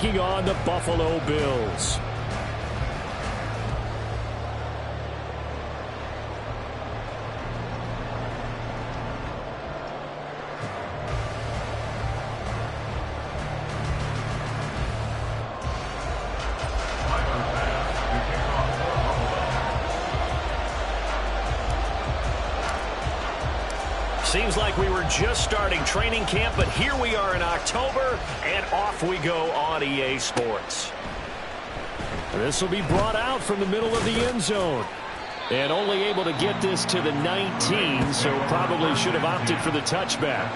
taking on the Buffalo Bills. Seems like we were just starting training camp, but here we are in October, and off we go on EA Sports. This will be brought out from the middle of the end zone. And only able to get this to the 19, so probably should have opted for the touchback.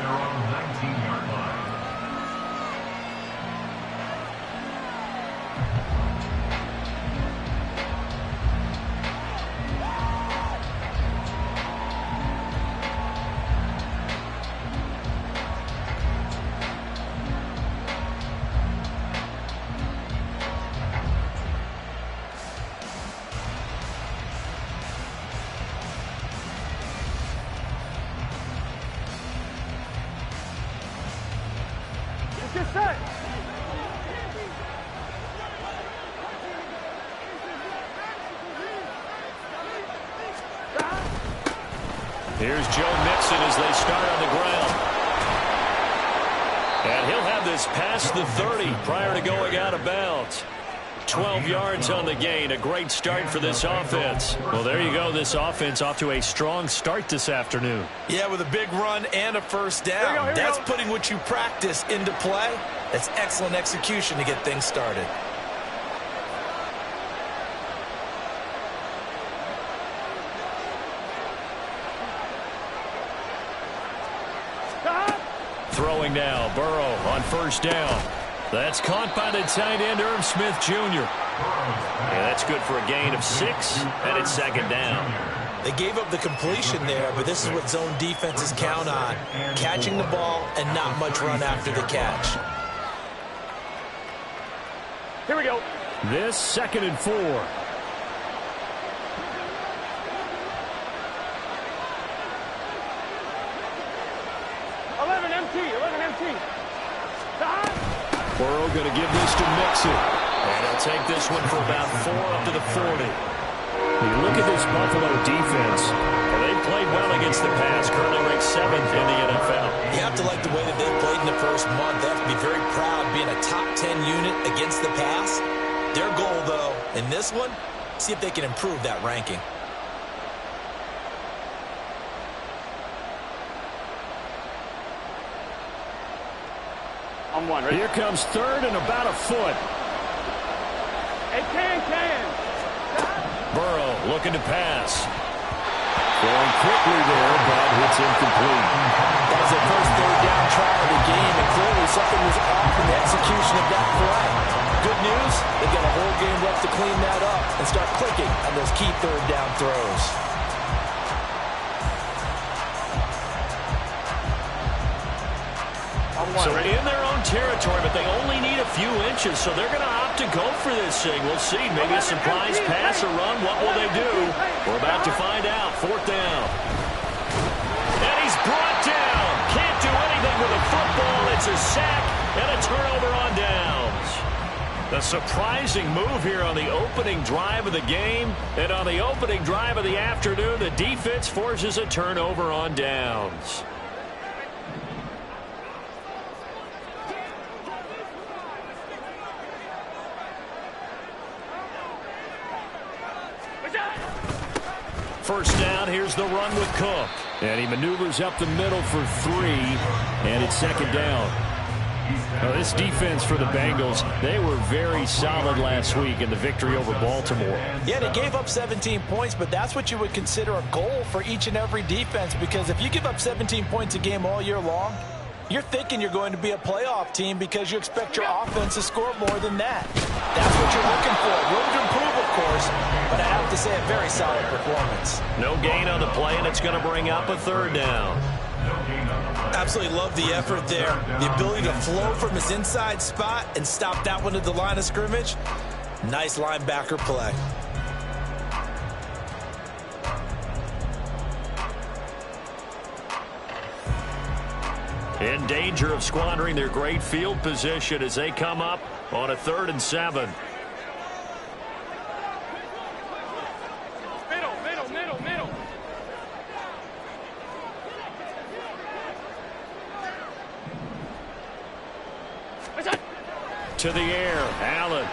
Here's Joe Mixon as they start on the ground. And he'll have this past the 30 prior to going out of bounds. 12 yards on the gain. A great start for this offense. Well, there you go. This offense off to a strong start this afternoon. Yeah, with a big run and a first down. That's putting what you practice into play. That's excellent execution to get things started. Throwing now, Burrow on first down. That's caught by the tight end, Irv Smith Jr. Yeah, that's good for a gain of 6, and it's second down. They gave up the completion there, but this is what zone defenses count on. Catching the ball and not much run after the catch. Here we go. This 2nd and 4. 11 empty. Burrow going to give this to Mixon. And he'll take this one for about 4 up to the 40. You look at this Buffalo defense. And they've played well against the pass. Currently ranked 7th in the NFL. You have to like the way that they've played in the first month. They have to be very proud being a top 10 unit against the pass. Their goal, though, in this one, see if they can improve that ranking. Here comes 3rd and about a foot. Hey, can. Burrow looking to pass. Going quickly there, but it's incomplete. That was their first 3rd down try of the game, and clearly something was off in the execution of that play. Good news, they've got a whole game left to clean that up and start clicking on those key 3rd down throws. So in their own territory, but they only need a few inches, so they're going to opt to go for this thing. We'll see. Maybe a surprise pass or run. What will they do? We're about to find out. 4th down. And he's brought down. Can't do anything with a football. It's a sack and a turnover on downs. A surprising move here on the opening drive of the game. And on the opening drive of the afternoon, the defense forces a turnover on downs. First down, here's the run with Cook. And he maneuvers up the middle for 3, and it's 2nd down. Now, this defense for the Bengals, they were very solid last week in the victory over Baltimore. Yeah, they gave up 17 points, but that's what you would consider a goal for each and every defense, because if you give up 17 points a game all year long, you're thinking you're going to be a playoff team because you expect your offense to score more than that. That's what you're looking for. Room to improve, of course, but I have to say a very solid performance. No gain on the play, and it's going to bring up a 3rd down. Absolutely love the effort there. The ability to flow from his inside spot and stop that one at the line of scrimmage. Nice linebacker play. In danger of squandering their great field position as they come up On a 3rd and 7. Middle. To the air, Allen.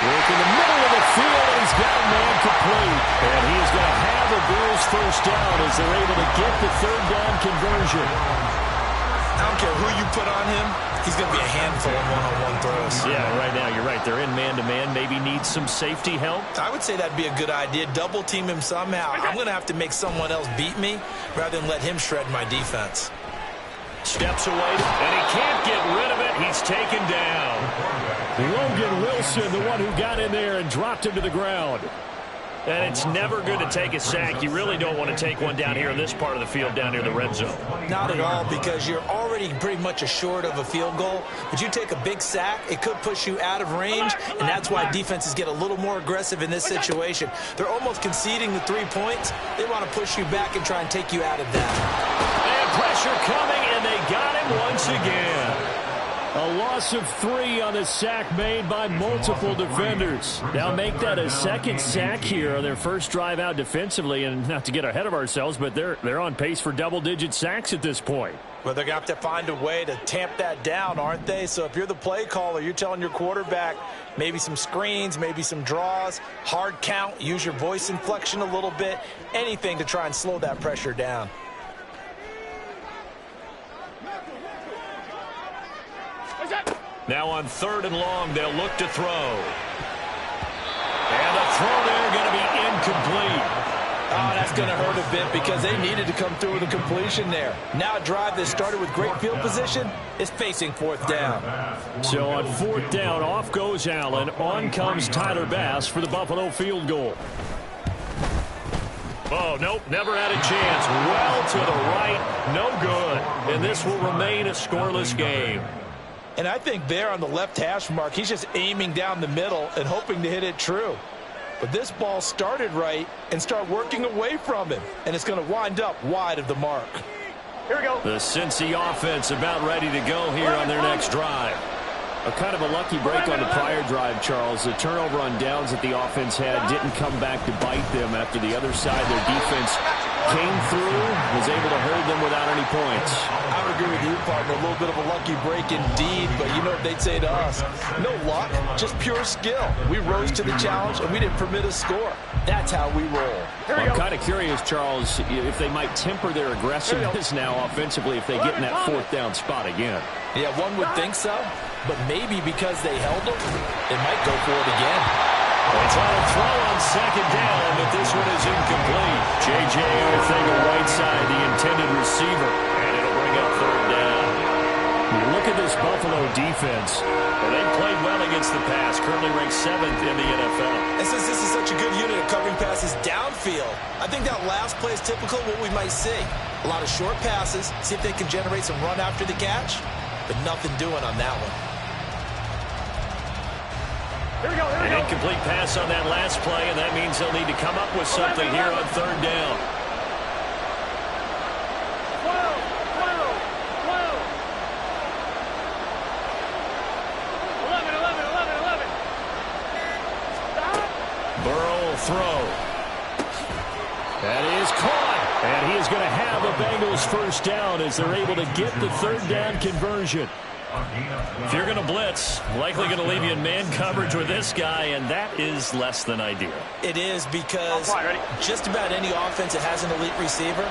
Work in the middle of the field, and he's got a man complete. And he is going to have the Bills first down as they're able to get the 3rd down conversion. I don't care who you put on him, he's going to be a handful of one-on-one throws. Yeah, right now you're right. They're in man-to-man. Maybe need some safety help. I would say that'd be a good idea. Double team him somehow. I'm going to have to make someone else beat me rather than let him shred my defense. Steps away, and he can't get rid of it. He's taken down. Logan Wilson, the one who got in there and dropped him to the ground. And it's never good to take a sack. You really don't want to take one down here in this part of the field, down near the red zone. Not at all, because you're already pretty much assured of a field goal. But you take a big sack, it could push you out of range, and that's why defenses get a little more aggressive in this situation. They're almost conceding the 3 points. They want to push you back and try and take you out of that. And pressure coming, and they got him once again. A loss of 3 on the sack made by multiple defenders. Now make that a 2nd sack here on their first drive out defensively, and not to get ahead of ourselves, but they're on pace for double-digit sacks at this point. Well, they're going to have to find a way to tamp that down, aren't they? So if you're the play caller, you're telling your quarterback maybe some screens, maybe some draws, hard count, use your voice inflection a little bit, anything to try and slow that pressure down. Now on 3rd and long, they'll look to throw. And the throw there going to be incomplete. Oh, that's going to hurt a bit because they needed to come through with a completion there. Now a drive that started with great field position is facing 4th down. So on 4th down, off goes Allen. On comes Tyler Bass for the Buffalo field goal. Oh, nope, never had a chance. Well to the right, no good. And this will remain a scoreless game. And I think there on the left hash mark, he's just aiming down the middle and hoping to hit it true. But this ball started right and start working away from him. And it's going to wind up wide of the mark. Here we go. The Cincy offense about ready to go here on their next drive. A kind of a lucky break on the prior drive, Charles. The turnover on downs that the offense had didn't come back to bite them after the other side. Their defense came through, was able to hold them without any points. I would agree with you, partner. A little bit of a lucky break indeed, but you know what they'd say to us? No luck, just pure skill. We rose to the challenge, and we didn't permit a score. That's how we roll. I'm kind of curious, Charles, if they might temper their aggressiveness now offensively if they get in that 4th down spot again. Yeah, one would think so, but maybe because they held them, they might go for it again. It's on a throw on 2nd down, but this one is incomplete. J.J. Arthega right side, the intended receiver, and it'll bring up 3rd down. You look at this Buffalo defense. Well, they played well against the pass, currently ranked 7th in the NFL. And since this is such a good unit of covering passes downfield, I think that last play is typical of what we might see. A lot of short passes, see if they can generate some run after the catch, but nothing doing on that one. Here we go. An incomplete pass on that last play, and that means they'll need to come up with something here on 3rd down. 11. Stop. Burrow will throw. That is caught, and he is going to have the Bengals first down as they're able to get the 3rd down conversion. If you're going to blitz, likely going to leave you in man coverage with this guy, and that is less than ideal. It is because just about any offense that has an elite receiver,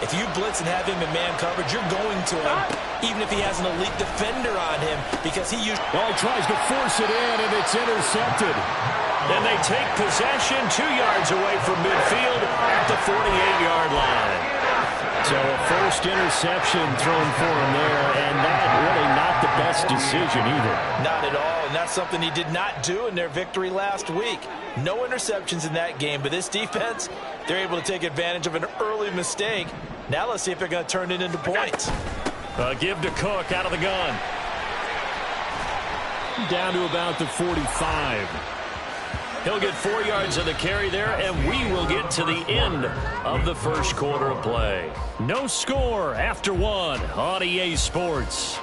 if you blitz and have him in man coverage, you're going to him, even if he has an elite defender on him, because he usually... Well, tries to force it in, and it's intercepted. And they take possession 2 yards away from midfield at the 48-yard line. So a first interception thrown for him there, and that really not the best decision either. Not at all, and that's something he did not do in their victory last week. No interceptions in that game, but this defense, they're able to take advantage of an early mistake. Now let's see if they're going to turn it into points. Give to Cook out of the gun. Down to about the 45. He'll get 4 yards of the carry there, and we will get to the end of the first quarter of play. No score after 1 on EA Sports.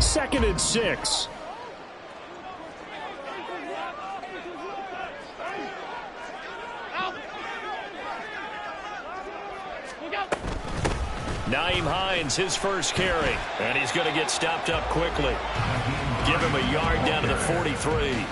2nd and 6. Nyheim Hines, his first carry. And he's going to get stopped up quickly. Give him a yard down to the 43.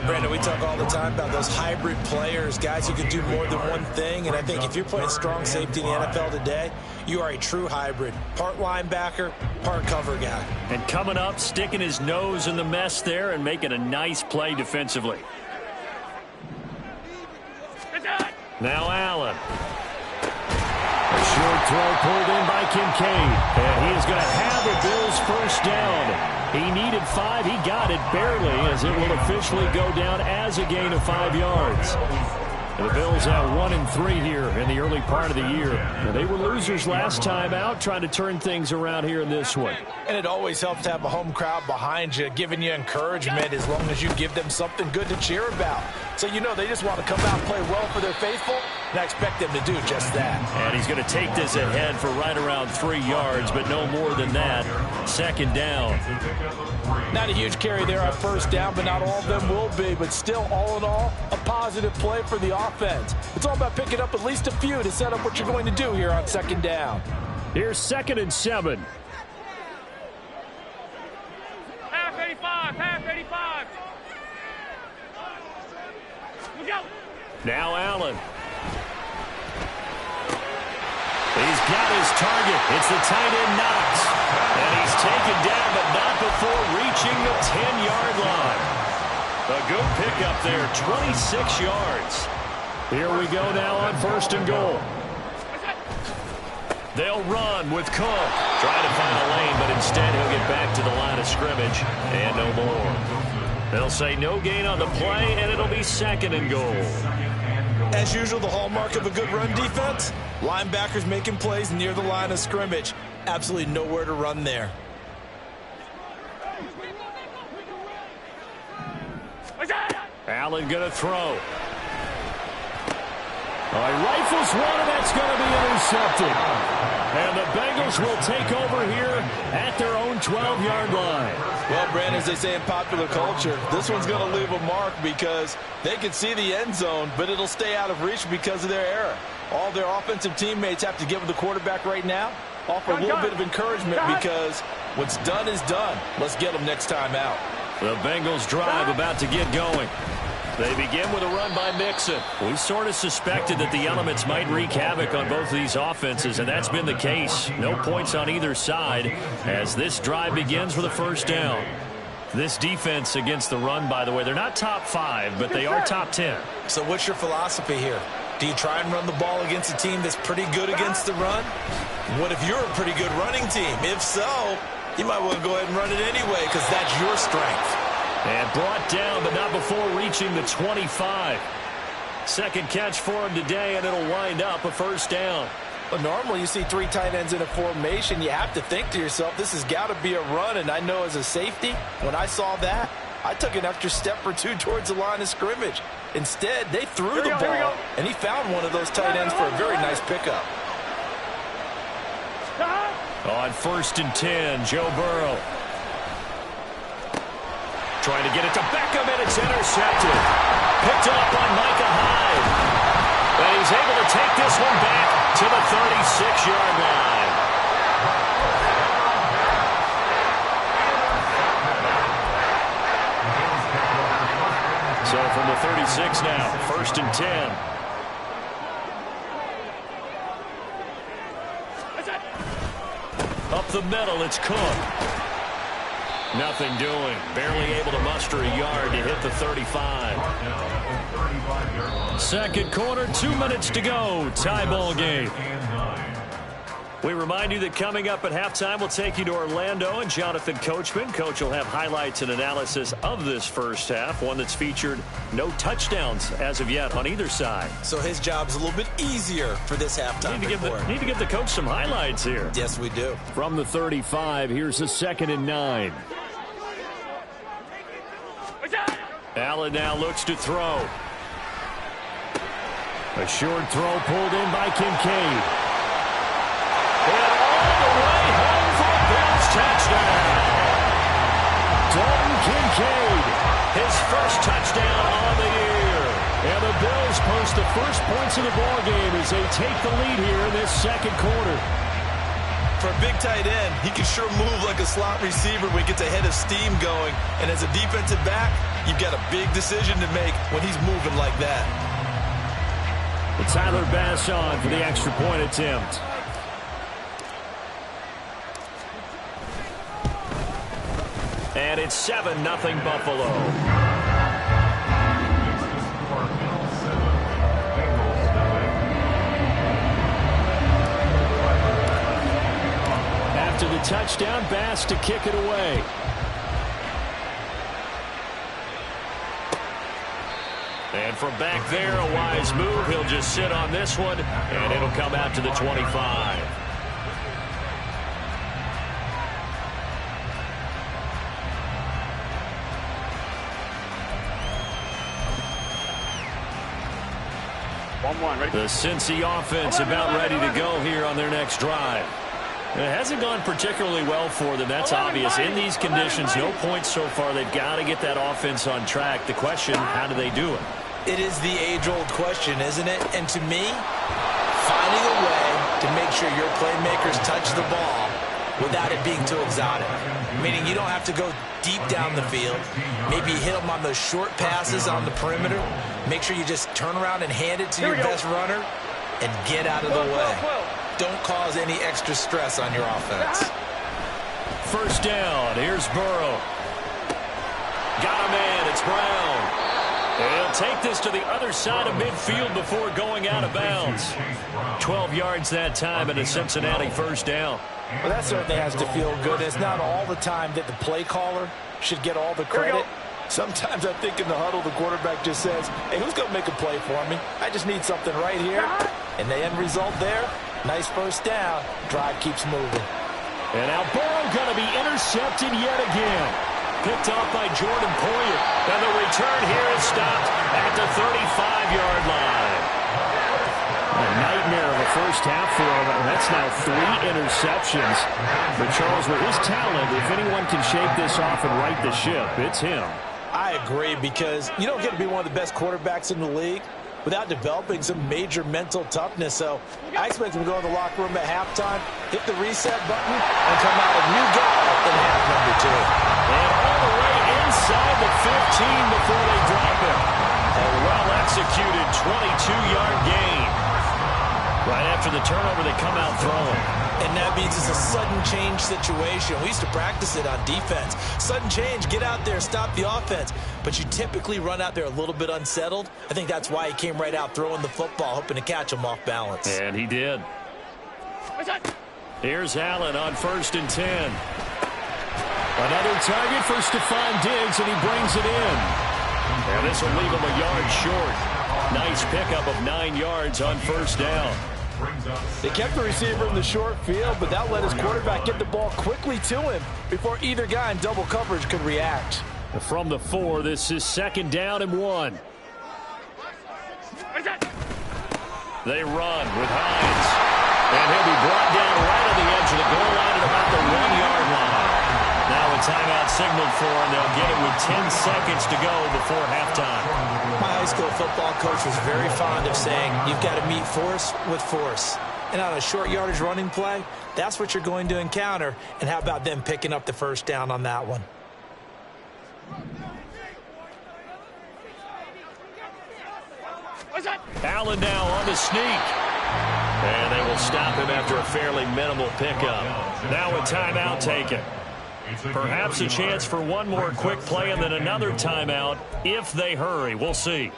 Brandon, we talk all the time about those hybrid players, guys who can do more than one thing. And I think if you're playing strong safety in the NFL today, you are a true hybrid. Part linebacker, part cover guy. And coming up, sticking his nose in the mess there and making a nice play defensively. Now Allen. A short throw pulled in by Kincaid. And he is going to have the Bills first down. He needed 5. He got it barely, as it will officially go down as a gain of 5 yards. And the Bills at 1-3 here in the early part of the year. And they were losers last time out, trying to turn things around here in this one. And it always helps to have a home crowd behind you, giving you encouragement as long as you give them something good to cheer about. So you know they just want to come out and play well for their faithful, and I expect them to do just that. And he's going to take this ahead for right around 3 yards, but no more than that. 2nd down. Not a huge carry there on first down, but not all of them will be. But still, all in all, a positive play for the offense. It's all about picking up at least a few to set up what you're going to do here on 2nd down. Here's 2nd and 7. Half 85, half 85. Look out. Now Allen. He's got his target. It's the tight end Knox. And he's taken down, but not before reaching the 10-yard line. A good pickup there, 26 yards. Here we go now on 1st and goal. They'll run with Cook. Trying to find a lane, but instead he'll get back to the line of scrimmage. And no more. They'll say no gain on the play, and it'll be 2nd and goal. As usual, the hallmark of a good run defense, linebackers making plays near the line of scrimmage. Absolutely nowhere to run there. Allen going to throw. He rifles one, and that's going to be intercepted. And the Bengals will take over here at their own 12-yard line. Well, Brandon, as they say in popular culture, this one's going to leave a mark because they can see the end zone, but it'll stay out of reach because of their error. All their offensive teammates have to give the quarterback right now, offer a little bit of encouragement because what's done is done. Let's get them next time out. The Bengals drive about to get going. They begin with a run by Mixon. We sort of suspected that the elements might wreak havoc on both of these offenses, and that's been the case. No points on either side as this drive begins with a first down. This defense against the run, by the way, they're not top 5, but they are top 10. So what's your philosophy here? Do you try and run the ball against a team that's pretty good against the run? What if you're a pretty good running team? If so, you might want to go ahead and run it anyway because that's your strength. And brought down, but not before reaching the 25. Second catch for him today, and it'll wind up a first down. But normally you see 3 tight ends in a formation. You have to think to yourself, this has got to be a run. And I know as a safety, when I saw that, I took an extra step or 2 towards the line of scrimmage. Instead, they threw the ball, and he found one of those tight ends for a very nice pickup. On 1st and 10, Joe Burrow. Trying to get it to Beckham, and it's intercepted. Picked up by Micah Hyde. And he's able to take this one back to the 36-yard line. So from the 36 now, 1st and 10. Up the middle, it's Cook. Nothing doing. Barely able to muster a yard to hit the 35. Second quarter, 2 minutes to go. Tie ball game. We remind you that coming up at halftime, we'll take you to Orlando and Jonathan Coachman. Coach will have highlights and analysis of this first half, one that's featured no touchdowns as of yet on either side. So his job's a little bit easier for this halftime report. Need to give the coach some highlights here. Yes, we do. From the 35, here's the 2nd and 9. Allen now looks to throw. A short throw pulled in by Kincaid. And all the way home for a Bills touchdown. Dalton Kincaid. His first touchdown on the year. And the Bills post the first points of the ballgame as they take the lead here in this second quarter. For a big tight end, he can sure move like a slot receiver when he gets a head of steam going. And as a defensive back, you've got a big decision to make when he's moving like that. But Tyler Bass on for the extra point attempt. And it's 7-0 Buffalo. After the touchdown, Bass to kick it away. And from back there, a wise move. He'll just sit on this one, and it'll come out to the 25. The Cincy offense about ready to go here on their next drive. It hasn't gone particularly well for them. That's obvious. In these conditions, no points so far. They've got to get that offense on track. The question, how do they do it? It is the age-old question, isn't it? And to me, finding a way to make sure your playmakers touch the ball without it being too exotic. Meaning you don't have to go deep down the field. Maybe hit them on those short passes on the perimeter. Make sure you just turn around and hand it to your best runner and get out of the way. Don't cause any extra stress on your offense. First down. Here's Burrow. Got a man. It's Brown. He'll take this to the other side of midfield before going out of bounds. 12 yards that time and a Cincinnati first down. Well, that certainly has to feel good. It's not all the time that the play caller should get all the credit. Sometimes I think in the huddle, the quarterback just says, hey, who's going to make a play for me? I just need something right here. And the end result there, nice first down. Drive keeps moving. And now Burrow going to be intercepted yet again. Picked off by Jordan Poyer. And the return here is stopped at the 35-yard line. A nightmare of a first half for him. That's now 3 interceptions. But Charles, with his talent, if anyone can shake this off and right the ship, it's him. I agree, because you don't get to be one of the best quarterbacks in the league without developing some major mental toughness. So I expect him to go in the locker room at halftime, hit the reset button, and come out a new guy in half number 2. And all the way inside the 15 before they drop him. A well-executed 22-yard gain. Right after the turnover, they come out throwing. And that means it's a sudden change situation. We used to practice it on defense. Sudden change, get out there, stop the offense. But you typically run out there a little bit unsettled. I think that's why he came right out throwing the football, hoping to catch him off balance. And he did. Here's Allen on 1st and 10. Another target for Stephon Diggs, and he brings it in. And this will leave him a yard short. Nice pickup of 9 yards on first down. They kept the receiver in the short field, but that let his quarterback get the ball quickly to him before either guy in double coverage could react. From the 4, this is 2nd down and 1. They run with Hines. And he'll be brought down right on the edge of the goal line at about the 1-yard line. Now a timeout signaled for, and they'll get it with 10 seconds to go before halftime. My high school football coach was very fond of saying, you've got to meet force with force. And on a short yardage running play, that's what you're going to encounter. And how about them picking up the first down on that one? Allen now on the sneak. And they will stop him after a fairly minimal pickup. Now a timeout taken. Perhaps a chance for one more quick play and then another timeout if they hurry. We'll see.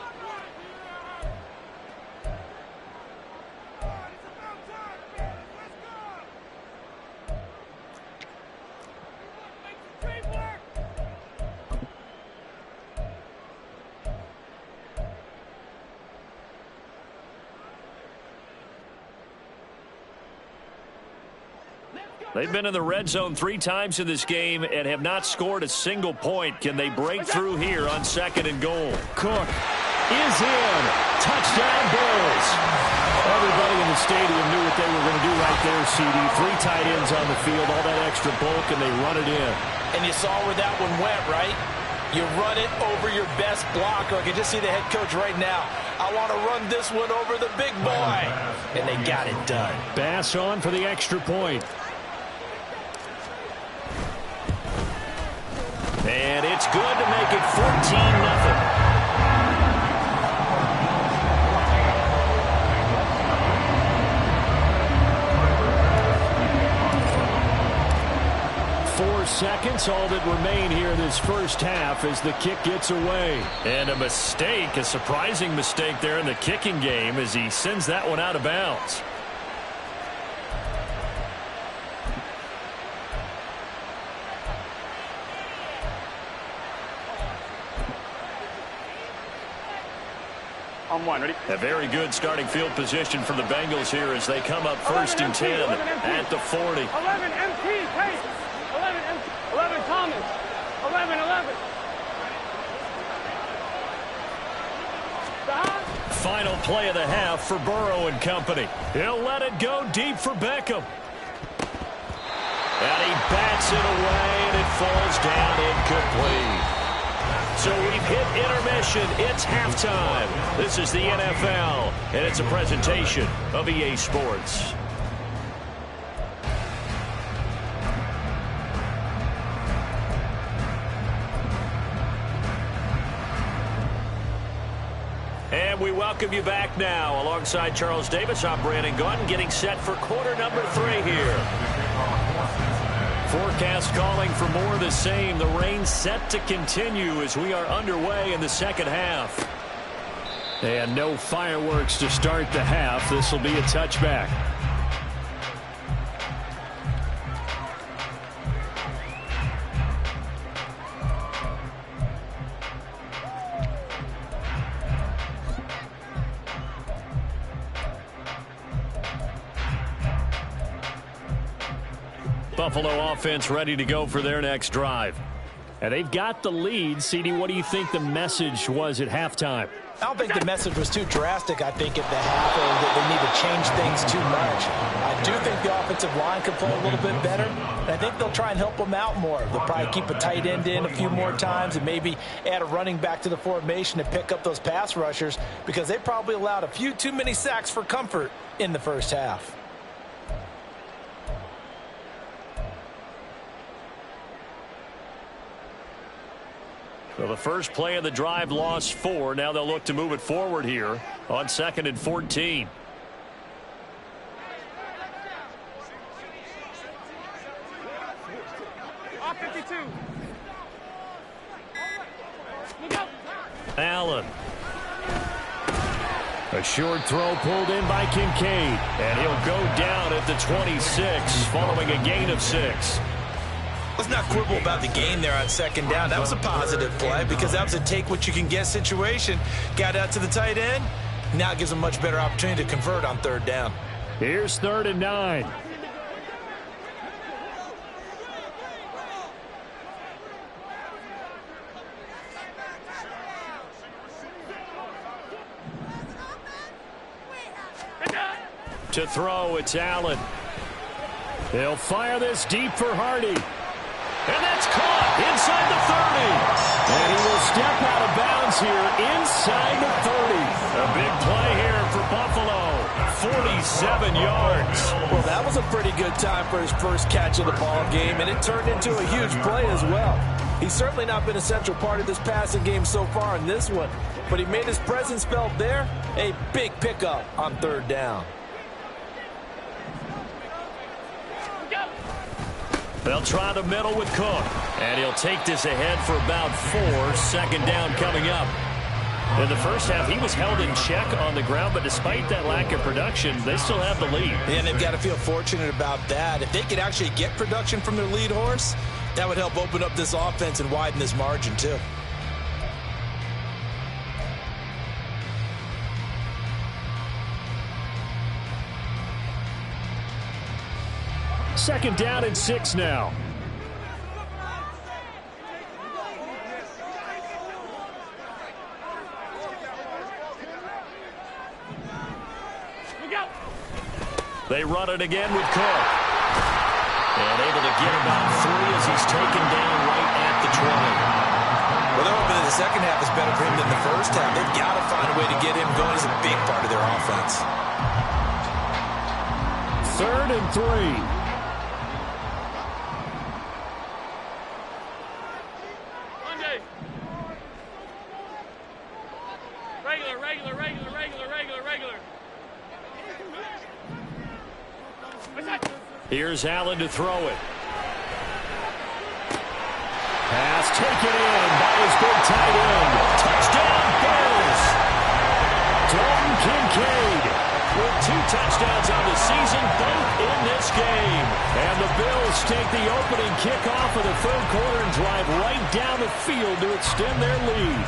They've been in the red zone 3 times in this game and have not scored a single point. Can they break through here on 2nd and goal? Cook is in. Touchdown Bills. Everybody in the stadium knew what they were going to do right there, CD. 3 tight ends on the field, all that extra bulk, and they run it in. And you saw where that one went, right? You run it over your best blocker. I can just see the head coach right now. I want to run this one over the big boy. And they got it done. Bass on for the extra point. And it's good to make it 14-0. 4 seconds, all that remain here in this first half as the kick gets away. And a mistake, a surprising mistake there in the kicking game as he sends that one out of bounds. On one, ready? A very good starting field position for the Bengals here as they come up first and 10 at the 40. 11 MT, pace. 11 MT, 11 Thomas. 11. Final play of the half for Burrow and company. He'll let it go deep for Beckham. And he bats it away, and it falls down incomplete. So we've hit intermission. It's halftime. This is the NFL, and it's a presentation of EA Sports. And we welcome you back now. Alongside Charles Davis, I'm Brandon Gunn, getting set for quarter number 3 here. Forecast calling for more of the same. The rain set to continue as we are underway in the second half. And no fireworks to start the half. This will be a touchback. Buffalo offense ready to go for their next drive. And they've got the lead. CD, what do you think the message was at halftime? I don't think the message was too drastic, I think, at the half, or that they need to change things too much. I do think the offensive line could play a little bit better, and I think they'll try and help them out more. They'll probably keep a tight end in a few more times and maybe add a running back to the formation to pick up those pass rushers because they probably allowed a few too many sacks for comfort in the first half. So the first play of the drive lost 4. Now they'll look to move it forward here on 2nd and 14. Off 52. Allen. A short throw pulled in by Kincaid. And he'll go down at the 26 following a gain of 6. Let's not quibble about the gain there on 2nd down. That was a positive play because that was a take-what-you-can-get situation. Got out to the tight end. Now it gives them a much better opportunity to convert on 3rd down. Here's 3rd and 9. To throw, it's Allen. They'll fire this deep for Hardy. And that's caught inside the 30. And he will step out of bounds here inside the 30. A big play here for Buffalo. 47 yards. Well, that was a pretty good time for his first catch of the ball game, and it turned into a huge play as well. He's certainly not been a central part of this passing game so far in this one, but he made his presence felt there. A big pickup on 3rd down. They'll try the middle with Cook. And he'll take this ahead for about 4. 2nd down coming up. In the first half, he was held in check on the ground, but despite that lack of production, they still have the lead. And they've got to feel fortunate about that. If they could actually get production from their lead horse, that would help open up this offense and widen this margin too. Second down and 6 now. We go. They run it again with Cook. And able to get about 3 as he's taken down right at the 20. Well, they're hoping that the second half is better for him than the first half. They've got to find a way to get him going. He's a big part of their offense. 3rd and 3. Here's Allen to throw it. Pass taken in by his big tight end. Touchdown, Bills! Dalton Kincaid With 2 touchdowns on the season, both in this game. And the Bills take the opening kickoff of the 3rd quarter and drive right down the field to extend their lead.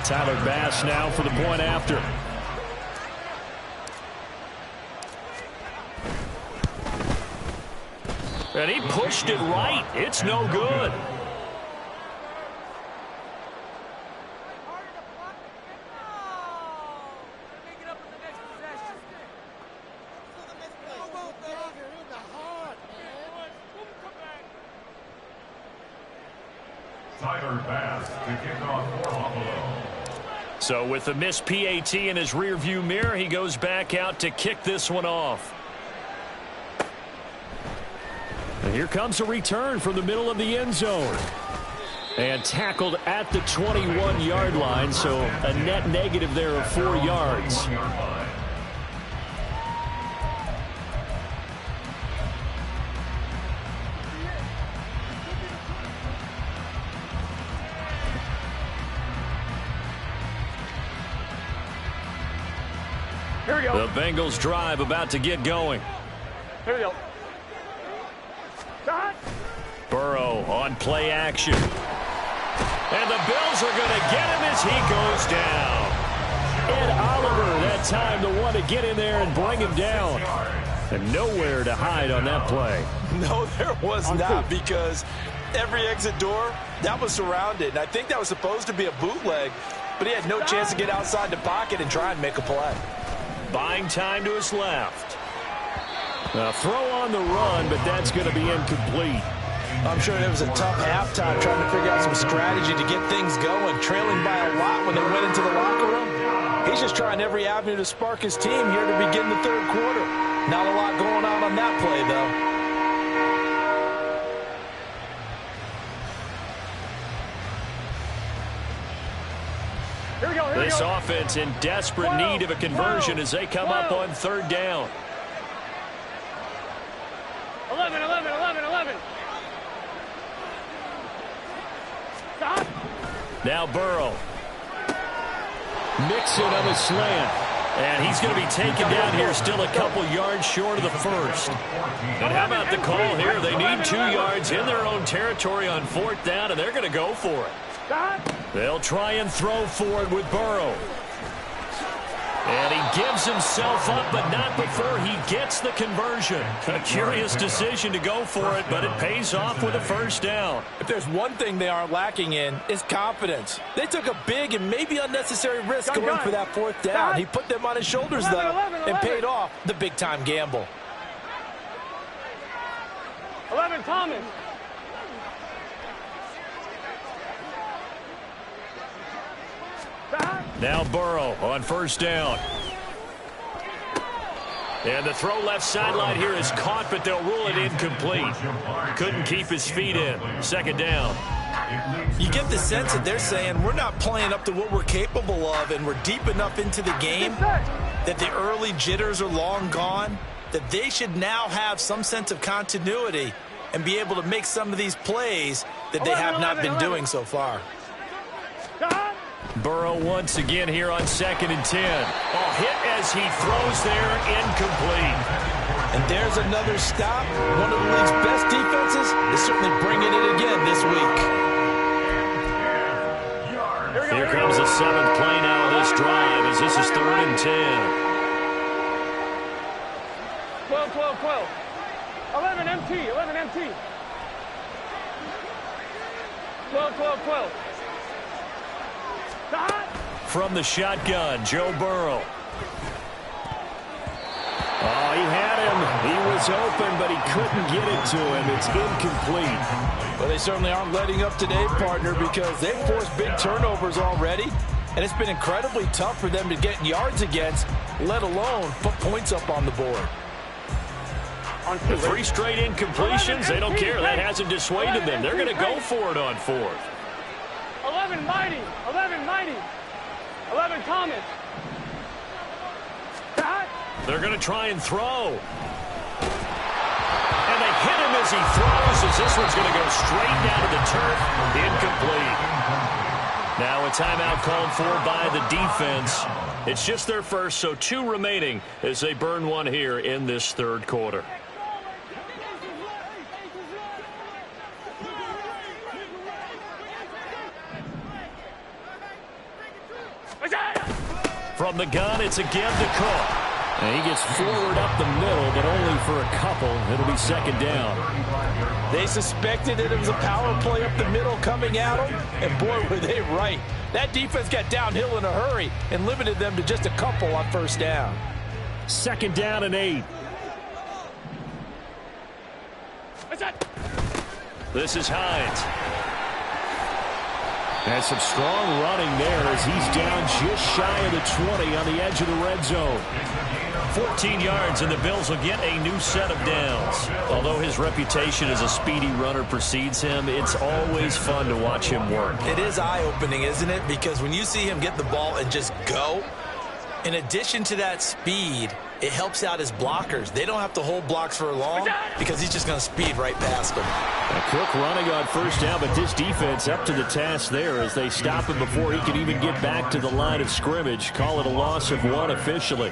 Tyler Bass now for the point after. And he pushed it right. It's no good. Tyler Bass to kick off for Buffalo. So with the missed PAT in his rearview mirror, he goes back out to kick this one off. And here comes a return from the middle of the end zone. And tackled at the 21-yard line, so a net negative there of 4 yards. Here we go. The Bengals drive about to get going. Here we go. Shot. Burrow on play action. And the Bills are going to get him as he goes down. Ed Oliver, that time the one to get in there and bring him down. And nowhere to hide on that play. No, there was not, because every exit door, that was surrounded. And I think that was supposed to be a bootleg, but he had no chance to get outside the pocket and try and make a play. Buying time to his left. A throw on the run, but that's going to be incomplete. I'm sure it was a tough halftime trying to figure out some strategy to get things going, trailing by a lot when they went into the locker room. He's just trying every avenue to spark his team here to begin the 3rd quarter. Not a lot going on that play, though. Here we go. Here This we go. offense in desperate need of a conversion as they come up on 3rd down. 11, 11, 11, 11. Stop. Now Burrow. Mixon on the slant. And he's going to be taken down here still a couple yards short of the 1st. And how about the call here? They need 2 yards in their own territory on 4th down, and they're going to go for it. Stop. They'll try and throw for it with Burrow. And he gives himself up, but not before he gets the conversion. A curious decision to go for it, but it pays off with a 1st down. If there's one thing they aren't lacking in, it's confidence. They took a big and maybe unnecessary risk going for that 4th down. He put them on his shoulders, though, and paid off the big-time gamble. 11, Thomas. Stop. Now Burrow on 1st down. And the throw left sideline here is caught, but they'll rule it incomplete. Couldn't keep his feet in. 2nd down. You get the sense that they're saying we're not playing up to what we're capable of, and we're deep enough into the game that the early jitters are long gone, that they should now have some sense of continuity and be able to make some of these plays that they have not been doing so far. Stop. Burrow once again here on 2nd and 10. A hit as he throws there, incomplete. And there's another stop. One of the league's best defenses is certainly bringing it again this week. Here comes the 7th play now of this drive as this is 3rd and 10. 12, 12, 12. 11 MT, 11 MT. 12, 12, 12. Stop. From the shotgun, Joe Burrow. was open, but he couldn't get it to him. It's incomplete. Well, they certainly aren't letting up today, partner, because they've forced big turnovers already, and it's been incredibly tough for them to get yards against, let alone put points up on the board. The 3 straight incompletions, they don't care. That hasn't dissuaded them. They're going to go for it on 4th. 11 Mighty. 11 Mighty. 11 Thomas. They're going to try and throw. And they hit him as he throws, as this one's going to go straight down to the turf. Incomplete. Now a timeout called for by the defense. It's just their first, so 2 remaining as they burn one here in this 3rd quarter. From the gun, it's again to Cook. And he gets forward up the middle, but only for a couple. It'll be 2nd down. They suspected that it was a power play up the middle coming at them, and boy, were they right. That defense got downhill in a hurry and limited them to just a couple on 1st down. 2nd down and 8. This is Hines. And some strong running there as he's down just shy of the 20 on the edge of the red zone. 14 yards, and the Bills will get a new set of downs. Although his reputation as a speedy runner precedes him, it's always fun to watch him work. It is eye-opening, isn't it? Because when you see him get the ball and just go, in addition to that speed, it helps out his blockers. They don't have to hold blocks for long because he's just going to speed right past them. Cook running on 1st down, but this defense up to the task there as they stop him before he can even get back to the line of scrimmage. Call it a loss of 1 officially.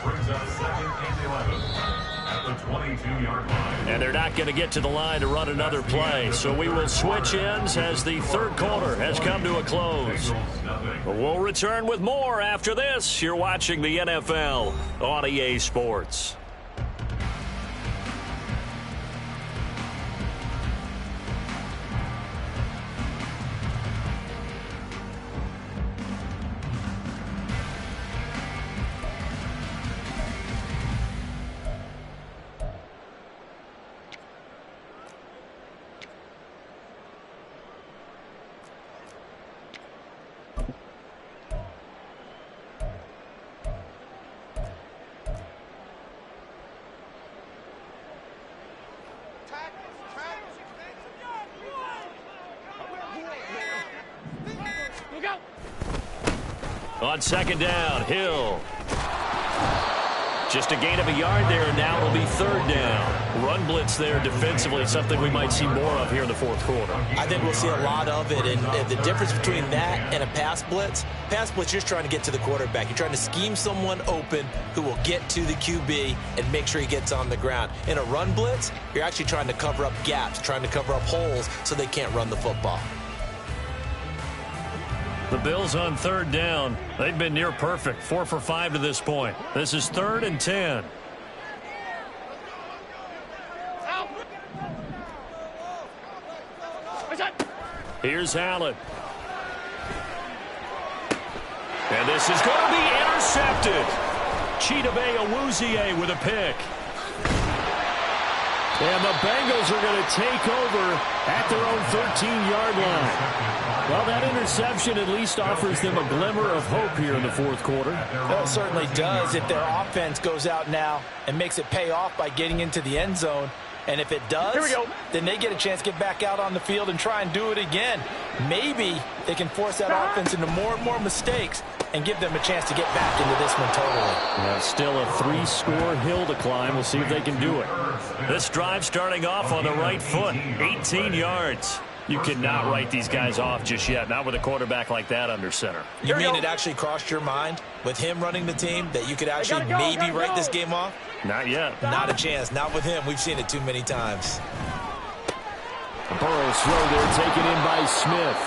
And they're not going to get to the line to run another play, so we will switch ends as the 3rd quarter has come to a close. We'll return with more after this. You're watching the NFL on EA Sports. On 2nd down, Hill. Just a gain of a yard there, and now it'll be 3rd down. Run blitz there defensively, something we might see more of here in the 4th quarter. I think we'll see a lot of it, and the difference between that and a pass blitz, you're just trying to get to the quarterback. You're trying to scheme someone open who will get to the QB and make sure he gets on the ground. In a run blitz, you're actually trying to cover up gaps, trying to cover up holes so they can't run the football. The Bills on 3rd down. They've been near perfect, 4 for 5 to this point. This is 3rd and 10. Here's Allen. And this is going to be intercepted. Chidobe Awuzie with a pick. And the Bengals are going to take over at their own 13-yard line. Well, that interception at least offers them a glimmer of hope here in the 4th quarter. Well, it certainly does if their offense goes out now and makes it pay off by getting into the end zone. And if it does, then they get a chance to get back out on the field and try and do it again. Maybe they can force that offense into more and more mistakes and give them a chance to get back into this one totally. Yeah, still a 3-score hill to climb. We'll see if they can do it. This drive starting off on the right foot, 18 yards. You cannot write these guys off just yet, not with a quarterback like that under center. You mean it actually crossed your mind with him running the team that you could actually maybe write this game off? Not yet. Not a chance. Not with him. We've seen it too many times. Burrow throw there taken in by Smith.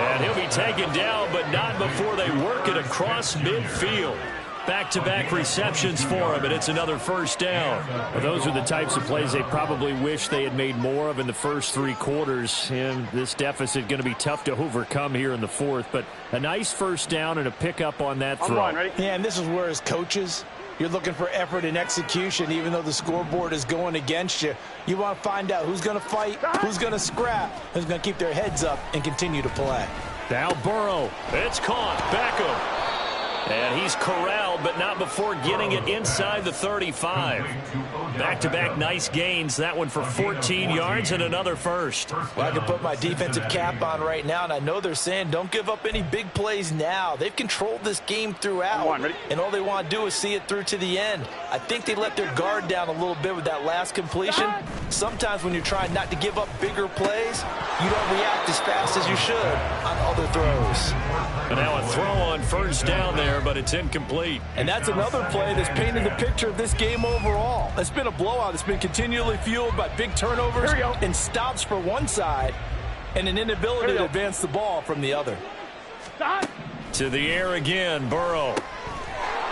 And he'll be taken down, but not before they work it across midfield. Back-to-back receptions for him, and it's another 1st down. Well, those are the types of plays they probably wish they had made more of in the first 3 quarters. And this deficit going to be tough to overcome here in the 4th. But a nice 1st down and a pickup on that throw. Yeah, and this is where his coaches You're looking for effort and execution, even though the scoreboard is going against you. You want to find out who's going to fight, who's going to scrap, who's going to keep their heads up and continue to play. Now Burrow. It's caught. Beckham. And he's corralled, but not before getting it inside the 35. Back-to-back nice gains. That one for 14 yards and another first. Well, I can put my defensive cap on right now, and I know they're saying don't give up any big plays now. They've controlled this game throughout, and all they want to do is see it through to the end. I think they let their guard down a little bit with that last completion. Sometimes when you're trying not to give up bigger plays, you don't react as fast as you should on other throws. And now a throw on first down there, but it's incomplete. And that's another play that's painted the picture of this game overall. It's been a blowout. It's been continually fueled by big turnovers and stops for one side and an inability to advance the ball from the other. To the air again, Burrow.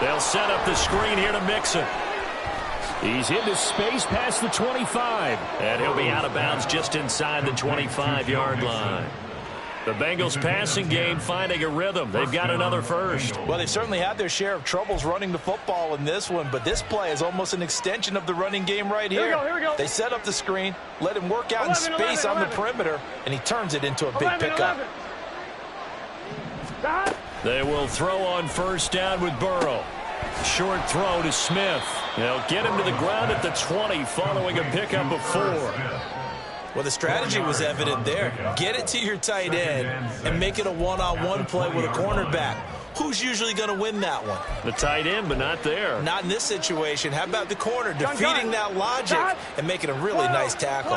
They'll set up the screen here to Mixon. He's into space past the 25. And he'll be out of bounds just inside the 25-yard line. The Bengals passing game finding a rhythm. They've got another first. Well, they've certainly had their share of troubles running the football in this one, but this play is almost an extension of the running game right here. Here we go. They set up the screen, let him work out in space on the perimeter, and he turns it into a big pickup. They will throw on first down with Burrow. Short throw to Smith. They'll get him to the ground at the 20 following a pickup of 4. Well, the strategy was evident there. Get it to your tight end and make it a one-on-one play with a cornerback. Who's usually going to win that one? The tight end, but not there. Not in this situation. How about the corner defeating that logic and making a really nice tackle?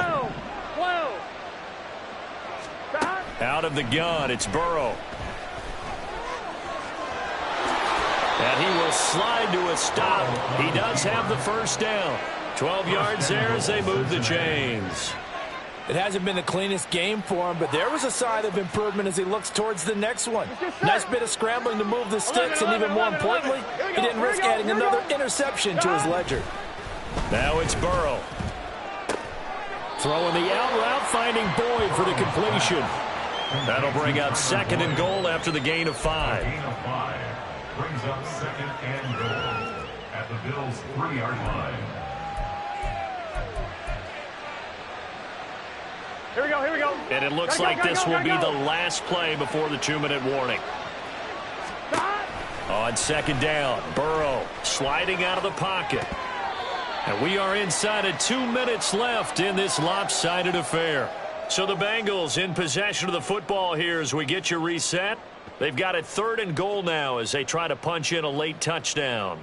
Out of the gun, it's Burrow. And he will slide to a stop. He does have the first down. 12 yards there as they move the chains. It hasn't been the cleanest game for him, but there was a sign of improvement as he looks towards the next one. Nice bit of scrambling to move the sticks, and even more importantly, he didn't risk adding another interception to his ledger. Now it's Burrow. Throwing the out route, finding Boyd for the completion. That'll bring up 2nd and goal after the gain of 5. Brings up 2nd and goal at the Bills' 3-yard line. Here we go. And it looks like this will be the last play before the 2-minute warning. On 2nd down, Burrow sliding out of the pocket. And we are inside of 2 minutes left in this lopsided affair. So the Bengals in possession of the football here as we get you reset. They've got it 3rd and goal now as they try to punch in a late touchdown.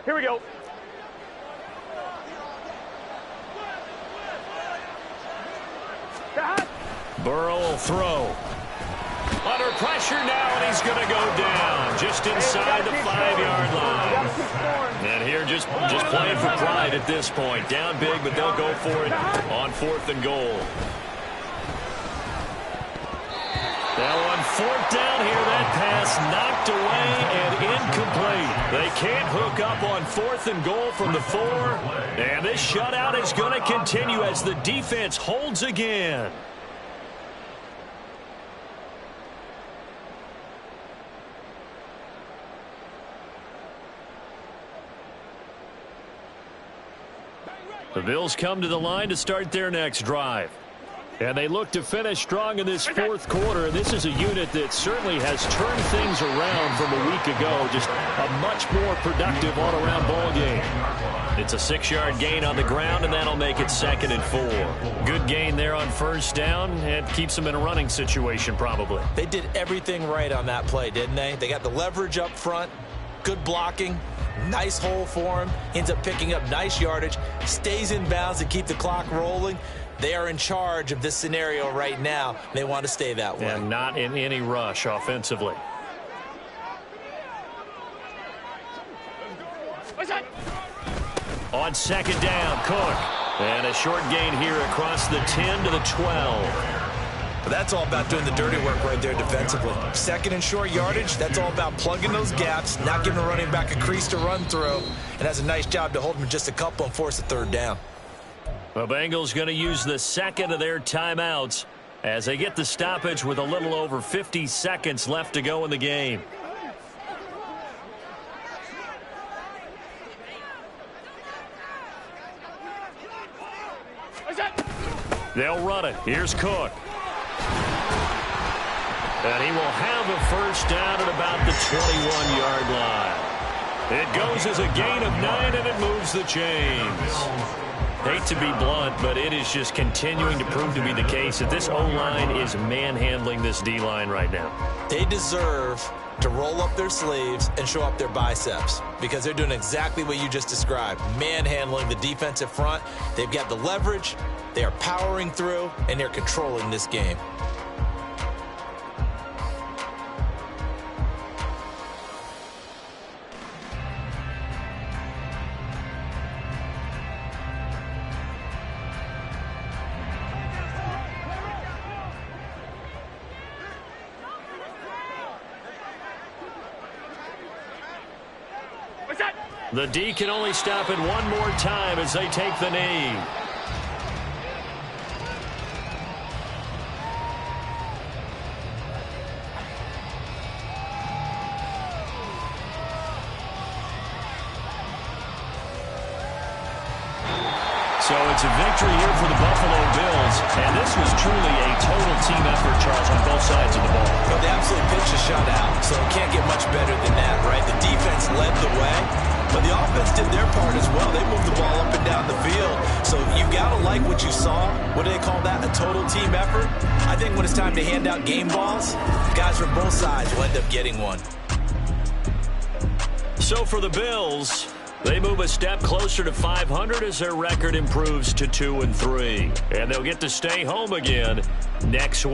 Here we go. Burrow will throw. Under pressure now, and he's going to go down just inside the 5-yard line. And here just playing for pride at this point. Down big, but they'll go for it on 4th and goal. Now on 4th down here, that pass knocked away and incomplete. They can't hook up on 4th and goal from the 4. And this shutout is going to continue as the defense holds again. The Bills come to the line to start their next drive. And they look to finish strong in this 4th quarter. This is a unit that certainly has turned things around from a week ago. Just a much more productive all-around ball game. It's a 6-yard gain on the ground, and that'll make it 2nd and 4. Good gain there on first down, and keeps them in a running situation probably. They did everything right on that play, didn't they? They got the leverage up front, good blocking, nice hole for him, ends up picking up nice yardage, stays in bounds to keep the clock rolling. They are in charge of this scenario right now. They want to stay that way. And not in any rush offensively. On 2nd down, Cook. And a short gain here across the 10 to the 12. But that's all about doing the dirty work right there defensively. 2nd and short yardage, that's all about plugging those gaps, not giving the running back a crease to run through, and has a nice job to hold him just a couple and force a 3rd down. The Bengals going to use the second of their timeouts as they get the stoppage with a little over 50 seconds left to go in the game. They'll run it. Here's Cook. And he will have a first down at about the 21-yard line. It goes as a gain of 9, and it moves the chains. Hate to be blunt, but it is just continuing to prove to be the case that this O-line is manhandling this D-line right now. They deserve to roll up their sleeves and show up their biceps because they're doing exactly what you just described, manhandling the defensive front. They've got the leverage, they are powering through, and they're controlling this game. The D can only stop it one more time as they take the knee. So it's a victory here for the Buffalo Bills, and this was truly a total team effort, Charles, on both sides of the ball. Well, they absolutely pitched a shutout, so it can't get much better than that, right? The defense led the way, but the offense did their part as well. They moved the ball up and down the field, so you got to like what you saw. What do they call that? A total team effort? I think when it's time to hand out game balls, guys from both sides will end up getting one. So for the Bills, they move a step closer to 500 as their record improves to 2-3. And they'll get to stay home again next week.